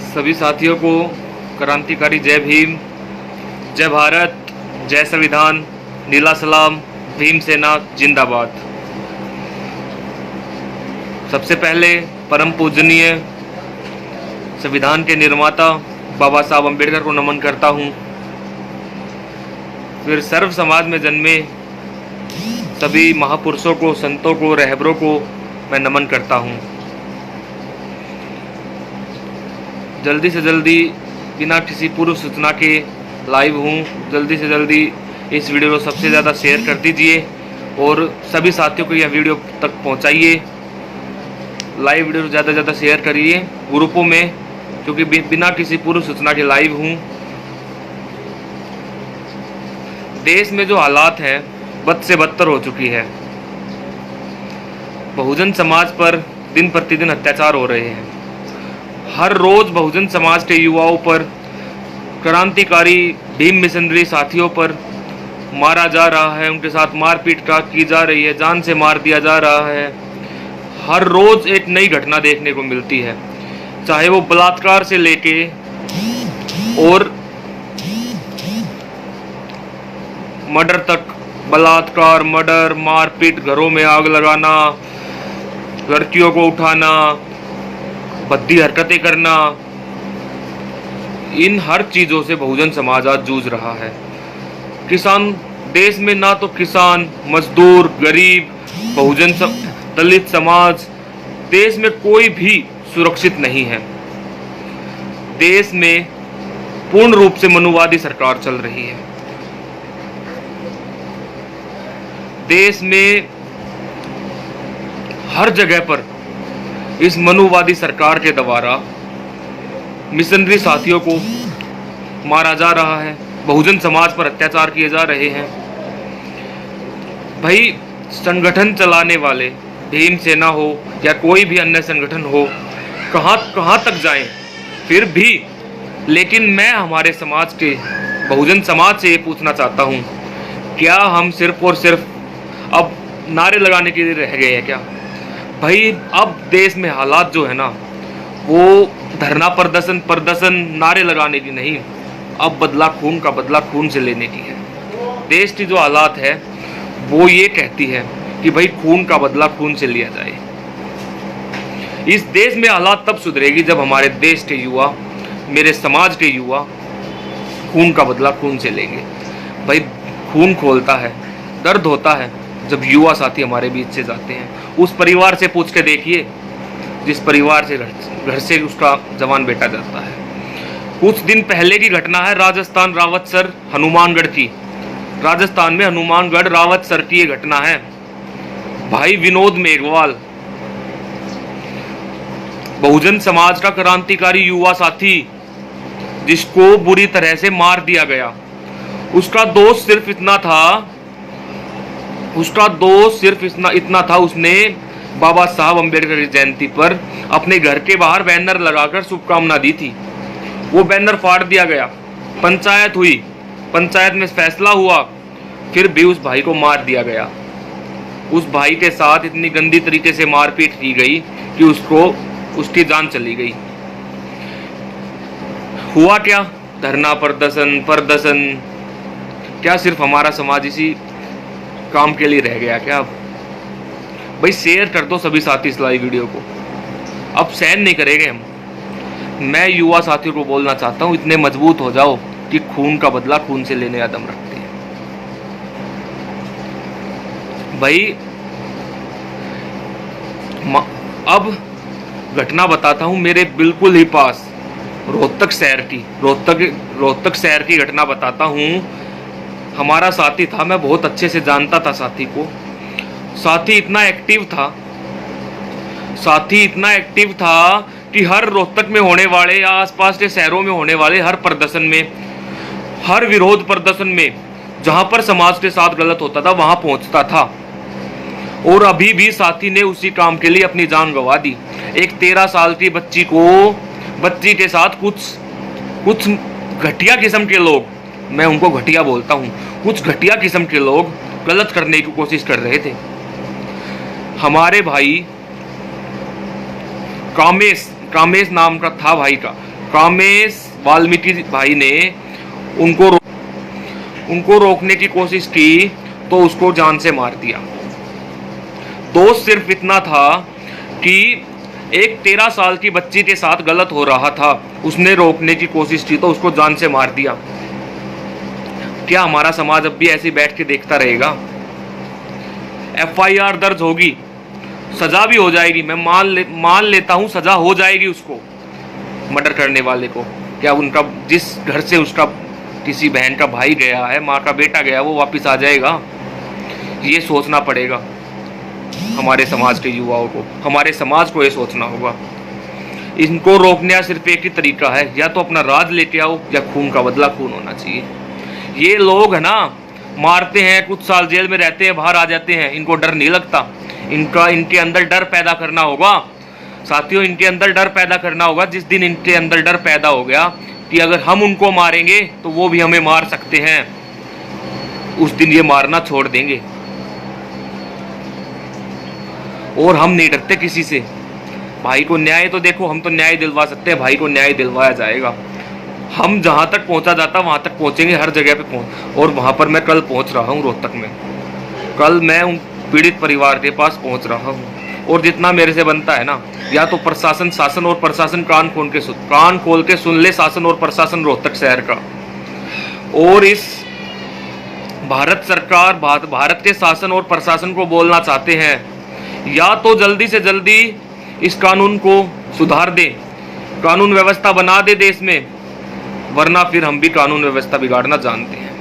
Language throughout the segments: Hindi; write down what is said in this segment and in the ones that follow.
सभी साथियों को क्रांतिकारी जय भीम, जय भारत, जय संविधान, नीला सलाम, भीम सेना जिंदाबाद। सबसे पहले परम पूजनीय संविधान के निर्माता बाबा साहब अम्बेडकर को नमन करता हूँ। फिर सर्व समाज में जन्मे सभी महापुरुषों को, संतों को, रहबरों को मैं नमन करता हूँ। जल्दी से जल्दी बिना किसी पूर्व सूचना के लाइव हूँ। जल्दी से जल्दी इस वीडियो को सबसे ज़्यादा शेयर कर दीजिए और सभी साथियों को यह वीडियो तक पहुँचाइए। लाइव वीडियो को ज़्यादा से ज़्यादा शेयर करिए ग्रुपों में, क्योंकि बिना किसी पूर्व सूचना के लाइव हूँ। देश में जो हालात है बद से बदतर हो चुकी है। बहुजन समाज पर दिन प्रतिदिन अत्याचार हो रहे हैं। हर रोज बहुजन समाज के युवाओं पर, क्रांतिकारी भीम मिशनरी साथियों पर मारा जा रहा है, उनके साथ मारपीट की जा रही है, जान से मार दिया जा रहा है। हर रोज एक नई घटना देखने को मिलती है, चाहे वो बलात्कार से लेके और मर्डर तक। बलात्कार, मर्डर, मारपीट, घरों में आग लगाना, लड़कियों को उठाना, भद्दी हरकतें करना, इन हर चीज़ों से बहुजन समाज आज जूझ रहा है। किसान, देश में ना तो किसान, मजदूर, गरीब, बहुजन दलित समाज, देश में कोई भी सुरक्षित नहीं है। देश में पूर्ण रूप से मनुवादी सरकार चल रही है। देश में हर जगह पर इस मनुवादी सरकार के द्वारा मिशनरी साथियों को मारा जा रहा है, बहुजन समाज पर अत्याचार किए जा रहे हैं। भाई, संगठन चलाने वाले, भीम सेना हो या कोई भी अन्य संगठन हो, कहाँ तक जाएं फिर भी। लेकिन मैं हमारे समाज के, बहुजन समाज से ये पूछना चाहता हूँ, क्या हम सिर्फ और सिर्फ अब नारे लगाने के लिए रह गए हैं क्या? भाई, अब देश में हालात जो है ना, वो धरना प्रदर्शन नारे लगाने की नहीं, अब बदला खून का बदला खून से लेने की है। देश की जो हालात है वो ये कहती है कि भाई खून का बदला खून से लिया जाए। इस देश में हालात तब सुधरेगी जब हमारे देश के युवा, मेरे समाज के युवा खून का बदला खून से लेंगे। भाई, खून खोलता है, दर्द होता है जब युवा साथी हमारे बीच से जाते हैं। उस परिवार से पूछ के देखिए जिस परिवार से घर से उसका जवान बेटा जाता है। कुछ दिन पहले की घटना है राजस्थान रावतसर हनुमानगढ़ की। राजस्थान में हनुमानगढ़ रावतसर की ये घटना है। भाई विनोद मेघवाल, बहुजन समाज का क्रांतिकारी युवा साथी, जिसको बुरी तरह से मार दिया गया। उसका दोष सिर्फ इतना था, उसने बाबा साहब अम्बेडकर की जयंती पर अपने घर के बाहर बैनर लगाकर शुभकामना दी थी। वो बैनर फाड़ दिया गया। पंचायत हुई, पंचायत में फैसला हुआ, फिर भी उस भाई को मार दिया गया। उस भाई के साथ इतनी गंदी तरीके से मारपीट की गई कि उसकी जान चली गई। हुआ क्या? धरना प्रदर्शन। क्या सिर्फ हमारा समाज इसी काम के लिए रह गया क्या? अब भाई, शेयर कर दो सभी साथी इस लाइव वीडियो को। अब सहन नहीं करेंगे हम। मैं युवा साथियों को बोलना चाहता हूं, इतने मजबूत हो जाओ कि खून का बदला खून से लेने का दम रखते हैं। भाई, अब घटना बताता हूं मेरे बिल्कुल ही पास, रोहतक शहर की घटना बताता हूं। हमारा साथी था, मैं बहुत अच्छे से जानता था साथी को। साथी इतना एक्टिव था कि हर रोहतक में होने वाले या आसपास के शहरों में होने वाले हर प्रदर्शन में, हर विरोध प्रदर्शन में, जहां पर समाज के साथ गलत होता था वहां पहुंचता था। और अभी भी साथी ने उसी काम के लिए अपनी जान गंवा दी। एक 13 साल की बच्ची के साथ कुछ घटिया किस्म के लोग, मैं उनको घटिया बोलता हूँ, कुछ घटिया किस्म के लोग गलत करने की कोशिश कर रहे थे। हमारे भाई कामेश नाम का था भाई का, कामेश वाल्मीकि भाई ने उनको रोकने की कोशिश की तो उसको जान से मार दिया। दोष सिर्फ इतना था कि एक 13 साल की बच्ची के साथ गलत हो रहा था, उसने रोकने की कोशिश की तो उसको जान से मार दिया। क्या हमारा समाज अब भी ऐसे बैठ के देखता रहेगा? FIR दर्ज होगी, सजा भी हो जाएगी। मैं मान लेता हूं सजा हो जाएगी उसको, मर्डर करने वाले को। क्या उनका जिस घर से उसका किसी बहन का भाई गया है, माँ का बेटा गया, वो वापस आ जाएगा? ये सोचना पड़ेगा हमारे समाज के युवाओं को, हमारे समाज को ये सोचना होगा। इनको रोकने का सिर्फ एक ही तरीका है, या तो अपना राज लेके आओ या खून का बदला खून होना चाहिए। ये लोग है ना, मारते हैं, कुछ साल जेल में रहते हैं, बाहर आ जाते हैं, इनको डर नहीं लगता। इनके अंदर डर पैदा करना होगा साथियों, इनके अंदर डर पैदा करना होगा। जिस दिन इनके अंदर डर पैदा हो गया कि अगर हम उनको मारेंगे तो वो भी हमें मार सकते हैं, उस दिन ये मारना छोड़ देंगे। और हम नहीं डरते किसी से। भाई को न्याय तो देखो, हम तो न्याय दिलवा सकते हैं, भाई को न्याय दिलवाया जाएगा। हम जहां तक पहुंचा जाता वहां तक पहुंचेंगे, हर जगह पे पहुंच। और वहां पर मैं कल पहुंच रहा हूं, रोहतक में। कल मैं उन पीड़ित परिवार के पास पहुंच रहा हूं, और जितना मेरे से बनता है ना, या तो प्रशासन, शासन और प्रशासन कान खोल के सुन ले, शासन और प्रशासन रोहतक शहर का। और इस भारत सरकार, भारत के शासन और प्रशासन को बोलना चाहते हैं, या तो जल्दी से जल्दी इस कानून को सुधार दे, कानून व्यवस्था बना दे देश में, वरना फिर हम भी कानून व्यवस्था बिगाड़ना जानते हैं।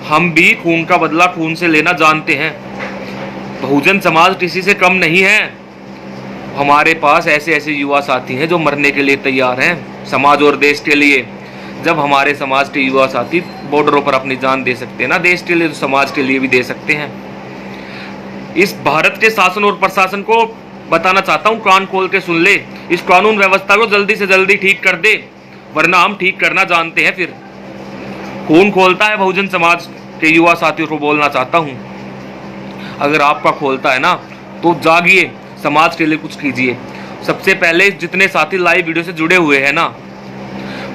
हम भी खून का बदला खून से लेना जानते हैं। बहुजन समाज किसी से कम नहीं है। हमारे पास ऐसे ऐसे युवा साथी हैं जो मरने के लिए तैयार हैं समाज और देश के लिए। जब हमारे समाज के युवा साथी बॉर्डरों पर अपनी जान दे सकते हैं ना देश के लिए, तो समाज के लिए भी दे सकते हैं। इस भारत के शासन और प्रशासन को बताना चाहता हूं, कान खोल के सुन ले, इस कानून व्यवस्था को जल्दी से जल्दी ठीक कर दे, वरना हम ठीक करना जानते हैं। फिर खून खोलता है बहुजन समाज के युवा साथियों को बोलना चाहता हूं, अगर आपका खोलता है ना तो जागिए, समाज के लिए कुछ कीजिए। सबसे पहले जितने साथी लाइव वीडियो से जुड़े हुए हैं ना,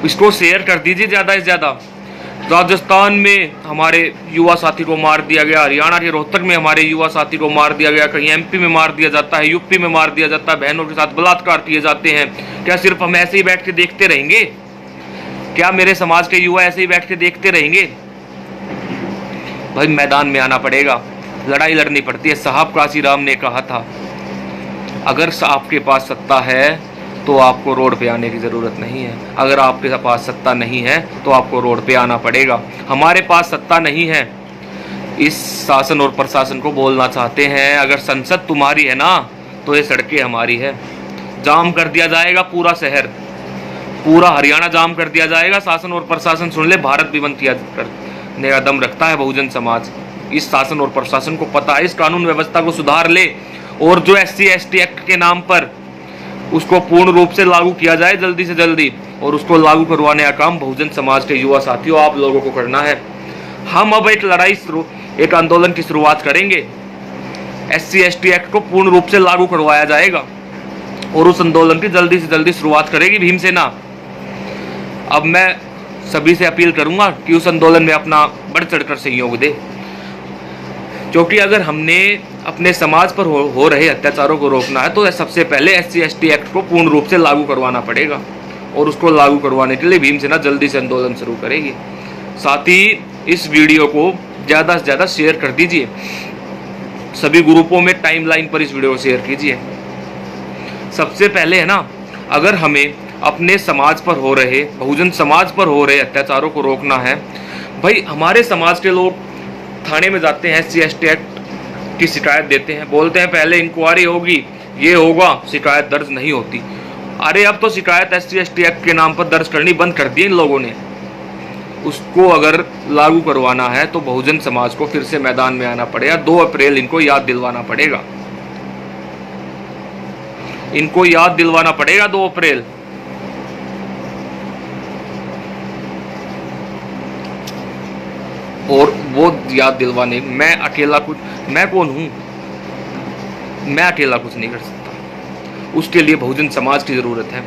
इसको शेयर कर दीजिए ज़्यादा से ज़्यादा। राजस्थान में हमारे युवा साथी को मार दिया गया, हरियाणा के रोहतक में हमारे युवा साथी को मार दिया गया, कहीं MP में मार दिया जाता है, UP में मार दिया जाता है, बहनों के साथ बलात्कार किए जाते हैं। क्या सिर्फ हम ऐसे ही बैठ के देखते रहेंगे? क्या मेरे समाज के युवा ऐसे ही बैठ के देखते रहेंगे? भाई मैदान में आना पड़ेगा, लड़ाई लड़नी पड़ती है। साहब काशीराम ने कहा था, अगर आपके पास सत्ता है तो आपको रोड पे आने की ज़रूरत नहीं है, अगर आपके पास सत्ता नहीं है तो आपको रोड पे आना पड़ेगा। हमारे पास सत्ता नहीं है, इस शासन और प्रशासन को बोलना चाहते हैं, अगर संसद तुम्हारी है ना तो ये सड़कें हमारी है। जाम कर दिया जाएगा पूरा शहर, पूरा हरियाणा जाम कर दिया जाएगा। शासन और प्रशासन सुन ले, भारत भी बंद किया करने का दम रखता है बहुजन समाज। इस शासन और प्रशासन को पता है, इस कानून व्यवस्था को सुधार ले, और जो SC/ST एक्ट के नाम पर उसको पूर्ण रूप से लागू किया जाए जल्दी से जल्दी, और उसको लागू करवाने का काम बहुजन समाज के युवा साथियों आप लोगों को करना है। हम अब एक लड़ाई एक आंदोलन की शुरुआत करेंगे। SC/ST एक्ट को पूर्ण रूप से लागू करवाया जाएगा, और उस आंदोलन की जल्दी से जल्दी शुरुआत करेगी भीमसेना। अब मैं सभी से अपील करूंगा कि उस आंदोलन में अपना बढ़ चढ़कर सहयोग दे, क्योंकि अगर हमने अपने समाज पर हो रहे अत्याचारों को रोकना है तो सबसे पहले SC/ST एक्ट को पूर्ण रूप से लागू करवाना पड़ेगा, और उसको लागू करवाने के लिए भीमसेना जल्दी से आंदोलन शुरू करेगी। साथ ही इस वीडियो को ज़्यादा से ज़्यादा शेयर कर दीजिए, सभी ग्रुपों में टाइमलाइन पर इस वीडियो को शेयर कीजिए। सबसे पहले है ना, अगर हमें अपने समाज पर हो रहे, बहुजन समाज पर हो रहे अत्याचारों को रोकना है, भाई हमारे समाज के लोग थाने में जाते हैं, SC/ST एक्ट की शिकायत देते हैं, बोलते हैं पहले इंक्वायरी होगी, ये होगा, शिकायत दर्ज नहीं होती। अरे अब तो शिकायत SC/ST एक्ट के नाम पर दर्ज करनी बंद कर दी इन लोगों ने। उसको अगर लागू करवाना है तो बहुजन समाज को फिर से मैदान में आना पड़ेगा। 2 अप्रैल इनको याद दिलवाना पड़ेगा, इनको याद दिलवाना पड़ेगा 2 अप्रैल। और वो याद दिलवाने मैं कौन हूँ? मैं अकेला कुछ नहीं कर सकता, उसके लिए बहुजन समाज की ज़रूरत है।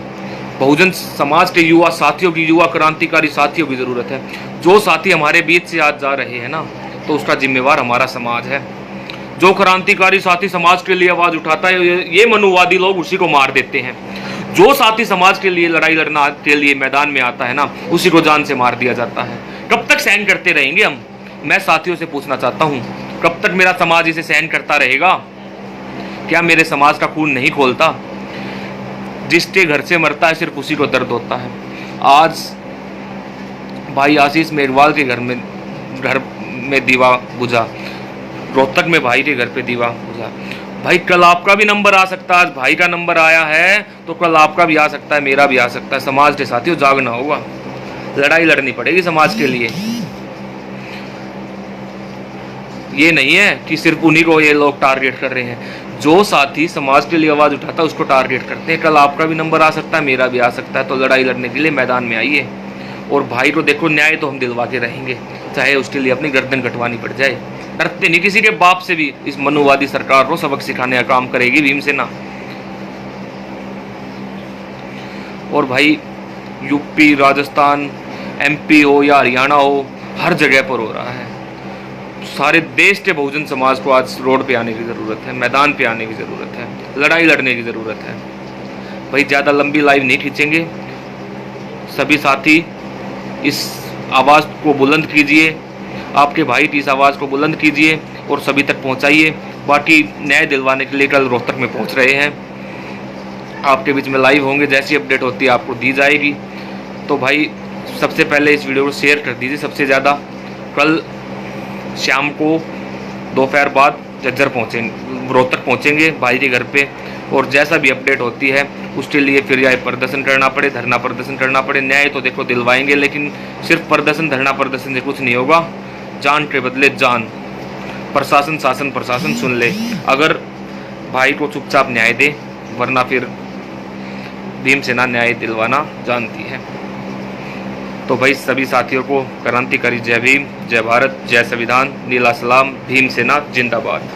बहुजन समाज के युवा साथियों की, युवा क्रांतिकारी साथियों की ज़रूरत है। जो साथी हमारे बीच से आज जा रहे हैं ना, तो उसका जिम्मेवार हमारा समाज है। जो क्रांतिकारी साथी समाज के लिए आवाज़ उठाता है, ये मनुवादी लोग उसी को मार देते हैं। जो साथी समाज के लिए लड़ाई लड़ना के लिए मैदान में आता है ना, उसी को जान से मार दिया जाता है। कब तक सहन करते रहेंगे हम? मैं साथियों से पूछना चाहता हूँ, कब तक मेरा समाज इसे सहन करता रहेगा? क्या मेरे समाज का खून नहीं खोलता? जिसके घर से मरता है सिर्फ उसी को दर्द होता है। आज भाई आशीष मेघवाल के घर में दीवा बुझा, रोहतक में भाई के घर पे दीवा बुझा। भाई कल आपका भी नंबर आ सकता है। आज भाई का नंबर आया है तो कल आपका भी आ सकता है, मेरा भी आ सकता है। समाज के साथियों जागना होगा, लड़ाई लड़नी पड़ेगी समाज के लिए। ये नहीं है कि सिर्फ उन्हीं को ये लोग टारगेट कर रहे हैं। जो साथी समाज के लिए आवाज़ उठाता है उसको टारगेट करते हैं। कल आपका भी नंबर आ सकता है, मेरा भी आ सकता है। तो लड़ाई लड़ने के लिए मैदान में आइए। और भाई को देखो, न्याय तो हम दिलवा के रहेंगे, चाहे उसके लिए अपनी गर्दन कटवानी पड़ जाए। डरते नहीं किसी के बाप से भी। इस मनुवादी सरकार को सबक सिखाने का काम करेगी भीमसेना। और भाई यूपी, राजस्थान, एमपी हो या हरियाणा हो, हर जगह पर हो रहा है। सारे देश के बहुजन समाज को आज रोड पे आने की ज़रूरत है, मैदान पे आने की ज़रूरत है, लड़ाई लड़ने की ज़रूरत है। भाई ज़्यादा लंबी लाइव नहीं खींचेंगे। सभी साथी इस आवाज़ को बुलंद कीजिए, आपके भाई की इस आवाज़ को बुलंद कीजिए और सभी तक पहुंचाइए। बाकी न्याय दिलवाने के लिए कल रोहतक में पहुंच रहे हैं, आपके बीच में लाइव होंगे। जैसी अपडेट होती है आपको दी जाएगी। तो भाई सबसे पहले इस वीडियो को शेयर कर दीजिए सबसे ज़्यादा। कल शाम को दोपहर बाद झज्जर पहुँचेंगे, रोहतक पहुँचेंगे भाई के घर पे। और जैसा भी अपडेट होती है उसके लिए फिर या प्रदर्शन करना पड़े, धरना प्रदर्शन करना पड़े, न्याय तो देखो दिलवाएंगे। लेकिन सिर्फ प्रदर्शन, धरना प्रदर्शन से कुछ नहीं होगा। जान के बदले जान। प्रशासन, शासन प्रशासन सुन ले, अगर भाई को चुपचाप न्याय दे, वरना फिर भीमसेना न्याय दिलवाना जानती है। तो भाई सभी साथियों को क्रांतिकारी जय भीम, जय भारत, जय संविधान, नीला सलाम, भीमसेना जिंदाबाद।